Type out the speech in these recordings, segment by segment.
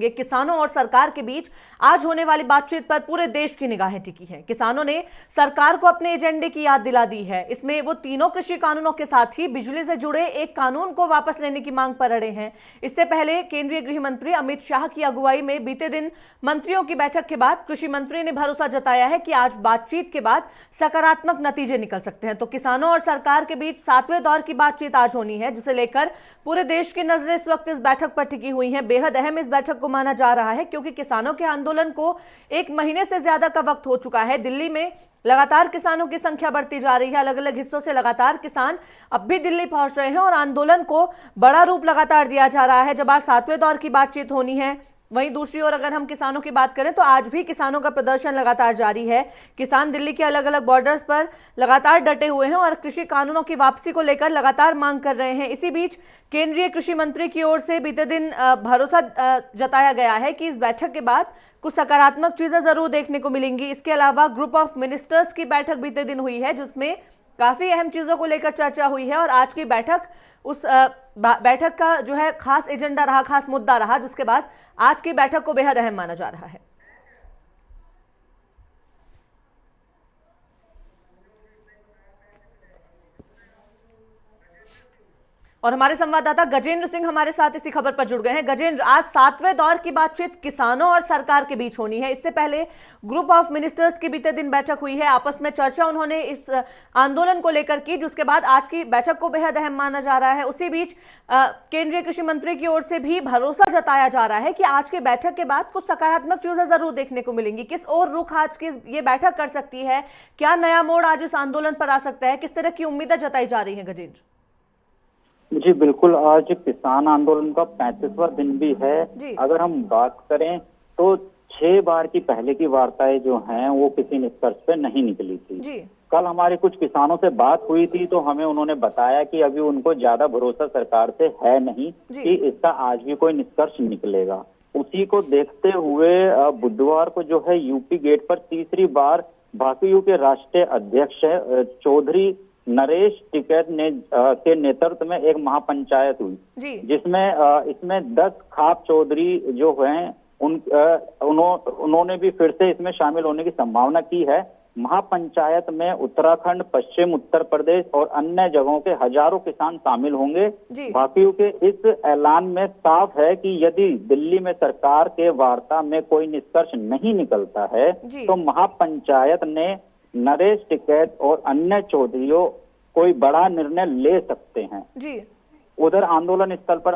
किसानों और सरकार के बीच आज होने वाली बातचीत पर पूरे देश की निगाहें टिकी हैं। किसानों ने सरकार को अपने एजेंडे की याद दिला दी है। इसमें वो तीनों कृषि कानूनों के साथ ही बिजली से जुड़े एक कानून को वापस लेने की मांग पर अड़े हैं। इससे पहले केंद्रीय गृह मंत्री अमित शाह की अगुवाई में बीते दिन मंत्रियों की बैठक के बाद कृषि मंत्री ने भरोसा जताया है कि आज बातचीत के बाद सकारात्मक नतीजे निकल सकते हैं। तो किसानों और सरकार के बीच 7वें दौर की बातचीत आज होनी है, जिसे लेकर पूरे देश की नजरें इस वक्त इस बैठक पर टिकी हुई हैं। बेहद अहम इस बैठक को माना जा रहा है क्योंकि किसानों के आंदोलन को 1 महीने से ज्यादा का वक्त हो चुका है। दिल्ली में लगातार किसानों की संख्या बढ़ती जा रही है। अलग अलग हिस्सों से लगातार किसान अब भी दिल्ली पहुंच रहे हैं और आंदोलन को बड़ा रूप लगातार दिया जा रहा है। जब आज 7वें दौर की बातचीत होनी है, वहीं दूसरी ओर अगर हम किसानों की बात करें तो आज भी किसानों का प्रदर्शन लगातार जारी है। किसान दिल्ली के अलग अलग बॉर्डर्स पर लगातार डटे हुए हैं और कृषि कानूनों की वापसी को लेकर लगातार मांग कर रहे हैं। इसी बीच केंद्रीय कृषि मंत्री की ओर से बीते दिन भरोसा जताया गया है कि इस बैठक के बाद कुछ सकारात्मक चीजें जरूर देखने को मिलेंगी। इसके अलावा ग्रुप ऑफ मिनिस्टर्स की बैठक बीते दिन हुई है, जिसमें काफी अहम चीजों को लेकर चर्चा हुई है और आज की बैठक उस बैठक का जो है खास एजेंडा रहा, खास मुद्दा रहा, जिसके बाद आज की बैठक को बेहद अहम माना जा रहा है। और हमारे संवाददाता गजेंद्र सिंह हमारे साथ इसी खबर पर जुड़ गए हैं। गजेंद्र, आज 7वें दौर की बातचीत किसानों और सरकार के बीच होनी है। इससे पहले ग्रुप ऑफ मिनिस्टर्स की बीते दिन बैठक हुई है, आपस में चर्चा उन्होंने इस आंदोलन को लेकर की, जिसके बाद आज की बैठक को बेहद अहम माना जा रहा है। उसी बीच केंद्रीय कृषि मंत्री की ओर से भी भरोसा जताया जा रहा है कि आज की बैठक के बाद कुछ सकारात्मक चीजें जरूर देखने को मिलेंगी। किस और रुख आज की ये बैठक कर सकती है? क्या नया मोड़ आज इस आंदोलन पर आ सकता है? किस तरह की उम्मीदें जताई जा रही है गजेंद्र? जी बिल्कुल, आज किसान आंदोलन का 35वां दिन भी है। अगर हम बात करें तो 6 बार की पहले की वार्ताएं जो हैं वो किसी निष्कर्ष पे नहीं निकली थी। कल हमारे कुछ किसानों से बात हुई थी तो हमें उन्होंने बताया कि अभी उनको ज्यादा भरोसा सरकार से है नहीं कि इसका आज भी कोई निष्कर्ष निकलेगा। उसी को देखते हुए बुधवार को जो है यूपी गेट पर तीसरी बार भाकपा के राष्ट्रीय अध्यक्ष चौधरी नरेश टिकैत ने के नेतृत्व में एक महापंचायत हुई, जिसमें इसमें 10 खाप चौधरी जो हैं उन्होंने भी फिर से इसमें शामिल होने की संभावना की है। महापंचायत में उत्तराखंड, पश्चिम उत्तर प्रदेश और अन्य जगहों के हजारों किसान शामिल होंगे। भाकपा के इस ऐलान में साफ है कि यदि दिल्ली में सरकार के वार्ता में कोई निष्कर्ष नहीं निकलता है तो महापंचायत ने नरेश टिकैत और अन्य चौधरियों कोई बड़ा निर्णय ले सकते हैं। उधर आंदोलन स्थल पर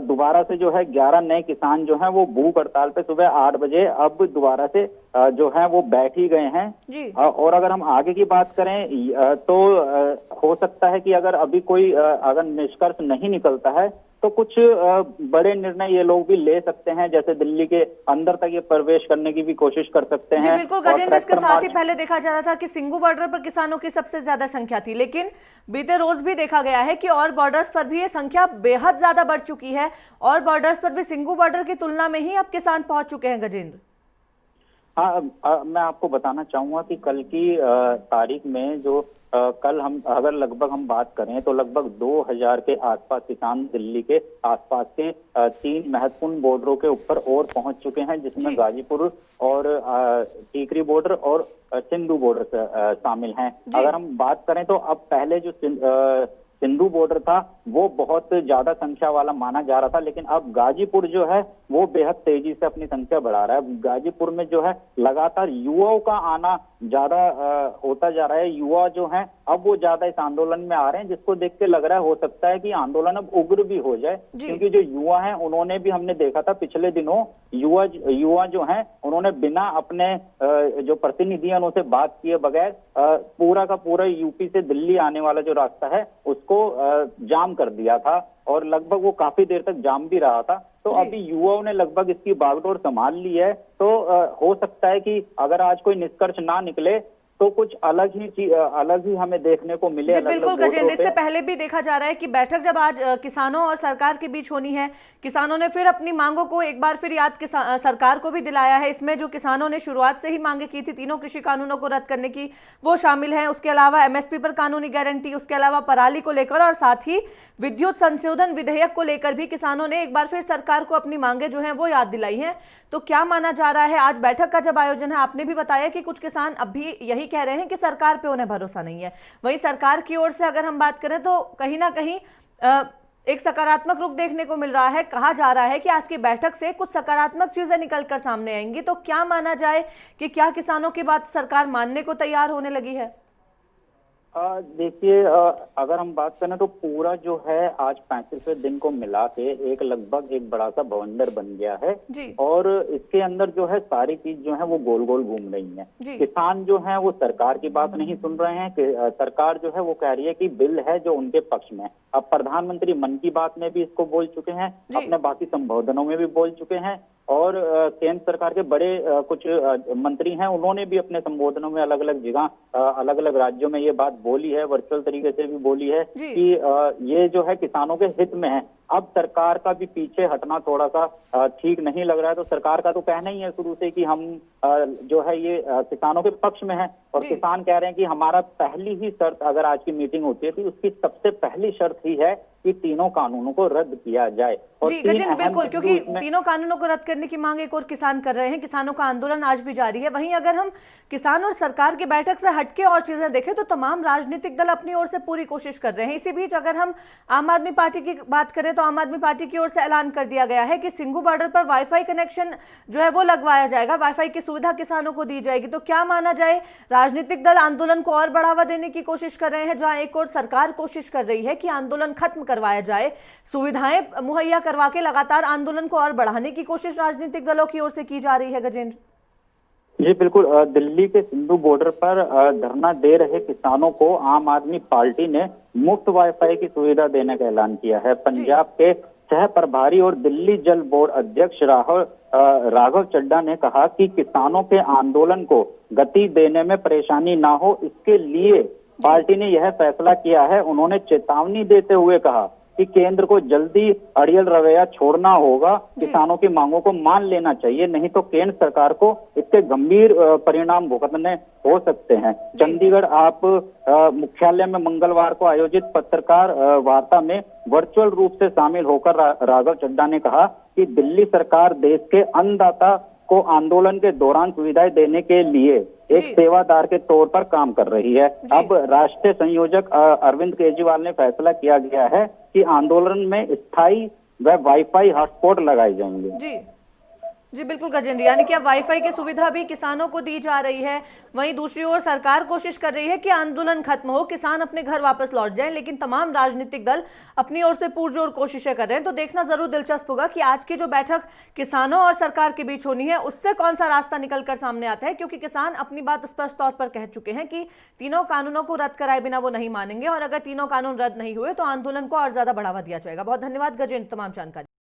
दोबारा से जो है 11 नए किसान जो हैं वो भूख हड़ताल पे सुबह 8 बजे अब दोबारा से जो है वो बैठ ही गए हैं। और अगर हम आगे की बात करें तो हो सकता है कि अगर अभी कोई अगर निष्कर्ष नहीं निकलता है तो कुछ बड़े निर्णय ये लोग भी ले सकते हैं, जैसे दिल्ली के अंदर तक ये प्रवेश करने की भी कोशिश कर सकते हैं। बिल्कुल गजेंद्र, इसके साथ ही पहले देखा जा रहा था कि सिंघू बॉर्डर पर किसानों की सबसे ज्यादा संख्या थी, लेकिन बीते रोज भी देखा गया है कि और बॉर्डर्स पर भी ये संख्या बेहद ज्यादा बढ़ चुकी है और बॉर्डर्स पर भी सिंघू बॉर्डर की तुलना में ही अब किसान पहुंच चुके हैं। गजेंद्र, हाँ, मैं आपको बताना चाहूंगा कि कल की तारीख में जो कल हम अगर लगभग हम बात करें तो लगभग 2000 के आसपास किसान दिल्ली के आसपास के 3 महत्वपूर्ण बॉर्डरों के ऊपर और पहुंच चुके हैं, जिसमें गाजीपुर और टीकरी बॉर्डर और सिंधु बॉर्डर शामिल हैं। अगर हम बात करें तो अब पहले जो सिंधु बॉर्डर था वो बहुत ज्यादा संख्या वाला माना जा रहा था, लेकिन अब गाजीपुर जो है वो बेहद तेजी से अपनी संख्या बढ़ा रहा है। गाजीपुर में जो है लगातार युवाओं का आना ज्यादा होता जा रहा है। युवा जो हैं अब वो ज्यादा इस आंदोलन में आ रहे हैं, जिसको देख के लग रहा है हो सकता है कि आंदोलन अब उग्र भी हो जाए, क्योंकि जो युवा हैं उन्होंने भी, हमने देखा था पिछले दिनों युवा जो हैं उन्होंने बिना अपने जो प्रतिनिधि हैं उनसे बात किए बगैर पूरा का पूरा यूपी से दिल्ली आने वाला जो रास्ता है उसको जाम कर दिया था और लगभग वो काफी देर तक जाम भी रहा था। तो अभी युवाओं ने लगभग इसकी बागडोर संभाल ली है। तो हो सकता है कि अगर आज कोई निष्कर्ष ना निकले तो कुछ अलग ही हमें देखने को मिले। जी अलग बिल्कुल अलग गजेंद्र, मोर्चों इससे पे। पहले भी देखा जा रहा है कि बैठक जब आज किसानों और सरकार के बीच होनी है, किसानों ने फिर अपनी मांगों को एक बार फिर याद सरकार को भी दिलाया है। इसमें जो किसानों ने शुरुआत से ही मांगे की थी, तीनों कृषि कानूनों को रद्द करने की, वो शामिल है। उसके अलावा एमएसपी पर कानूनी गारंटी, उसके अलावा पराली को लेकर और साथ ही विद्युत संशोधन विधेयक को लेकर भी किसानों ने एक बार फिर सरकार को अपनी मांगे जो है वो याद दिलाई है। तो क्या माना जा रहा है, आज बैठक का जब आयोजन है, आपने भी बताया कि कुछ किसान अब भी यही कह रहे हैं कि सरकार पे उन्हें भरोसा नहीं है। वहीं सरकार की ओर से अगर हम बात करें तो कहीं ना कहीं एक सकारात्मक रुख देखने को मिल रहा है। कहा जा रहा है कि आज की बैठक से कुछ सकारात्मक चीजें निकलकर सामने आएंगी। तो क्या माना जाए कि क्या किसानों की बात सरकार मानने को तैयार होने लगी है? देखिए, अगर हम बात करें तो पूरा जो है आज 35वें दिन को मिला के एक लगभग एक बड़ा सा बवंडर बन गया है। जी। और इसके अंदर जो है सारी चीज जो है वो गोल गोल घूम रही है। जी। किसान जो है वो सरकार की बात नहीं सुन रहे हैं कि सरकार जो है वो कह रही है कि बिल है जो उनके पक्ष में। अब प्रधानमंत्री मन की बात में भी इसको बोल चुके हैं, अपने बाकी संबोधनों में भी बोल चुके हैं, और केंद्र सरकार के बड़े कुछ मंत्री हैं, उन्होंने भी अपने संबोधनों में अलग अलग जगह अलग अलग राज्यों में ये बात बोली है, वर्चुअल तरीके से भी बोली है कि ये जो है किसानों के हित में है। अब सरकार का भी पीछे हटना थोड़ा सा ठीक नहीं लग रहा है। तो सरकार का तो कहना ही है शुरू से कि हम जो है ये किसानों के पक्ष में है, और किसान कह रहे हैं कि हमारा पहली ही शर्त, अगर आज की मीटिंग होती है तो उसकी सबसे पहली शर्त ही है कि तीनों कानूनों को रद्द किया जाए। और जी गजेंद्र, बिल्कुल, क्योंकि तीनों कानूनों को रद्द करने की मांग एक और किसान कर रहे हैं। किसानों का आंदोलन आज भी जारी है। वहीं अगर हम किसान और सरकार की बैठक से हटके और चीजें देखें तो तमाम राजनीतिक दल अपनी ओर से पूरी कोशिश कर रहे हैं। इसी बीच अगर हम आम आदमी पार्टी की बात करें तो आम आदमी पार्टी की ओर से ऐलान कर दिया गया है कि सिंघू बॉर्डर पर वाईफाई कनेक्शन जो है वो लगवाया जाएगा, वाईफाई की सुविधा किसानों को दी जाएगी। तो क्या माना जाए, राजनीतिक दल आंदोलन को और बढ़ावा देने की कोशिश कर रहे हैं, जहां एक और सरकार कोशिश कर रही है कि आंदोलन खत्म करवाया जाए, सुविधाएं मुहैया करवा के लगातार आंदोलन को और बढ़ाने की कोशिश राजनीतिक दलों की ओर से की जा रही है। गजेंद्र जी बिल्कुल, दिल्ली के सिंधु बॉर्डर पर धरना दे रहे किसानों को आम आदमी पार्टी ने मुफ्त वाईफाई की सुविधा देने का ऐलान किया है। पंजाब के सह प्रभारी और दिल्ली जल बोर्ड अध्यक्ष राघव चड्ढा ने कहा कि किसानों के आंदोलन को गति देने में परेशानी ना हो, इसके लिए पार्टी ने यह फैसला किया है। उन्होंने चेतावनी देते हुए कहा कि केंद्र को जल्दी अड़ियल रवैया छोड़ना होगा, किसानों की मांगों को मान लेना चाहिए, नहीं तो केंद्र सरकार को इसके गंभीर परिणाम भुगतने हो सकते हैं। चंडीगढ़ आप मुख्यालय में मंगलवार को आयोजित पत्रकार वार्ता में वर्चुअल रूप से शामिल होकर राघव चड्ढा ने कहा कि दिल्ली सरकार देश के अन्नदाता को आंदोलन के दौरान सुविधाएं देने के लिए एक सेवादार के तौर पर काम कर रही है। अब राष्ट्रीय संयोजक अरविंद केजरीवाल ने फैसला किया गया है कि आंदोलन में स्थायी व वाईफाई हॉटस्पॉट लगाए जाएंगे। जी बिल्कुल गजेंद्र, यानी कि अब वाईफाई की सुविधा भी किसानों को दी जा रही है। वहीं दूसरी ओर सरकार कोशिश कर रही है कि आंदोलन खत्म हो, किसान अपने घर वापस लौट जाएं, लेकिन तमाम राजनीतिक दल अपनी ओर से पुरजोर कोशिशें कर रहे हैं। तो देखना जरूर दिलचस्प होगा कि आज की जो बैठक किसानों और सरकार के बीच होनी है उससे कौन सा रास्ता निकलकर सामने आता है, क्योंकि किसान अपनी बात स्पष्ट तौर पर कह चुके हैं कि तीनों कानूनों को रद्द कराए बिना वो नहीं मानेंगे, और अगर तीनों कानून रद्द नहीं हुए तो आंदोलन को और ज्यादा बढ़ावा दिया जाएगा। बहुत धन्यवाद गजेंद्र तमाम जानकारी।